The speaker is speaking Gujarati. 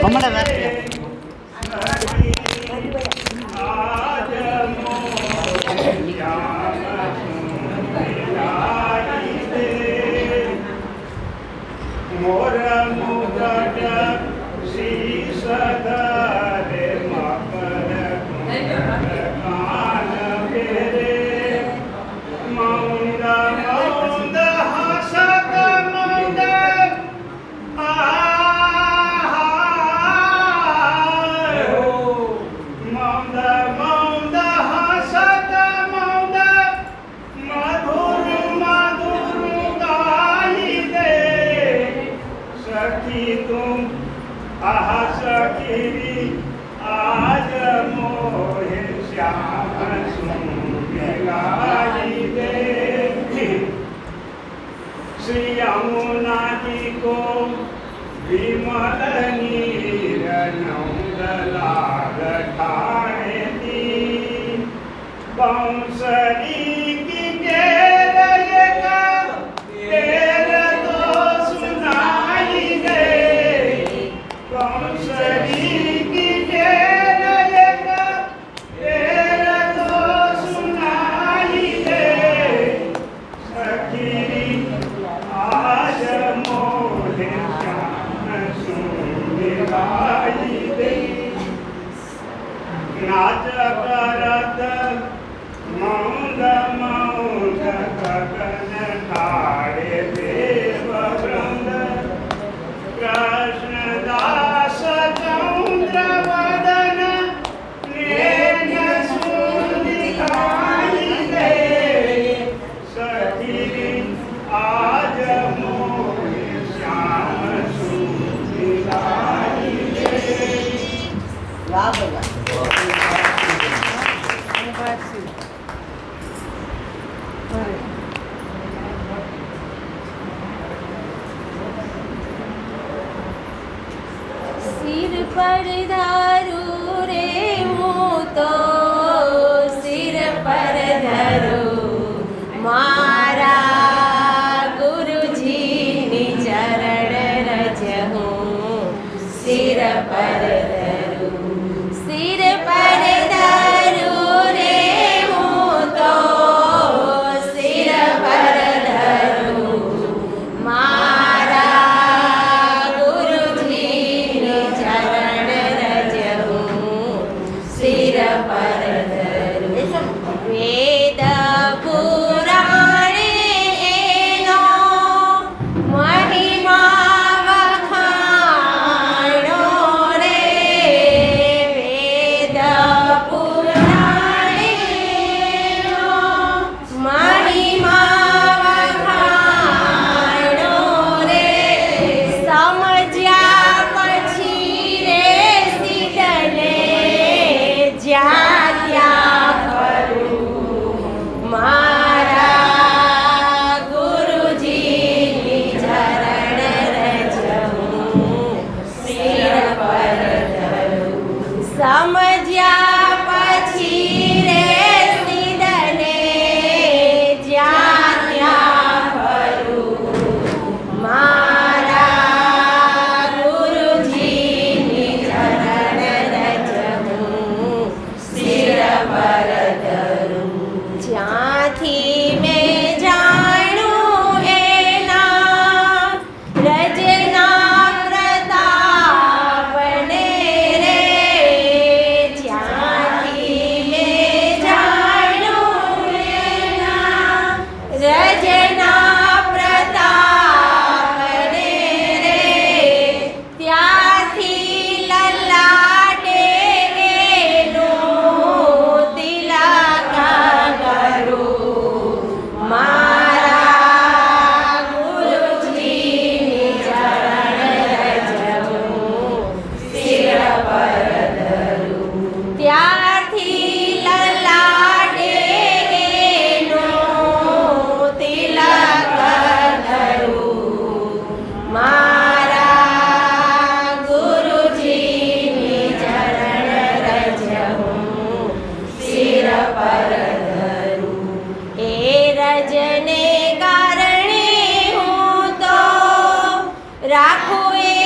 હમણાં રાખીએ. મોર મુગટ શીશ ધરે મકર કાન ફેરે મૌંદ મૌંદ હસત મૌંદ મૌંદ મૌંદ હસત મૌંદ મધુર મધુર ગાઈ દે સખી તું આહા સખી આજ મોહે શ્યામ સુંદરાઈ દે શ્રી યમુના જી કો વિમલ નીર નૌદલાલ ઠાણે દી બંસરી કી ટેર એક ટેર તો સુનાઈ દે બંસરી કી ટેર એક ટેર તો સુનાઈ દે સખી આજ મોહે શ્યામ સુંદરાઈ દે નાચ કરત મૌંદ મૌંદ ગગન ઠારે દેવ વૃંદ કૃષ્ણદાસ ચંદ્ર વદન નેન સુંદરાઈ દે સખી આજ મોહે શ્યામ સુંદરાઈ દે. વાહ ભલા. सिर पर धारू रे હું તો સિર પર ધરું મારા ગુરુજીની ચરણ રજ હું સિર પર ધરું સિર પર ધરું રે હું તો સિર પર ધરું મારા ગુરુજીની ચરણ રજ હું સિર પર ધરું વેદ પુરાણે એનો મહિમા વખાણો રે વેદ પુરાણે એનો મહિમા વખાણો રે સમજ્યા પછી રે સીધને જ્યાં ત્યાં ફરું મારા ગુરુજીની ચરણ રજ હું સિર પર ધરું સમજ્યા પછી રે સીધને જ્યાં ત્યાં ફરું મારા ગુરુજીની ચરણ રજ હું સિર પર ધરું જ્યાંથી મેં જાણ્યું એના રજના પ્રતાપને રે જ્યાંથી મેં જાણ્યું એના રજના પ્રતાપને રે ત્યાંથી લલાટે એનું તિલક કરું મારા ગુરુજીની ચરણ રજ હું સિર પર ધરું ત્યારથી લલાટે એનું તિલક કરું મારા ગુરુજીની ચરણ રજ હું સિર પર ધરું એ રજને કારણે હું તો રાખું એ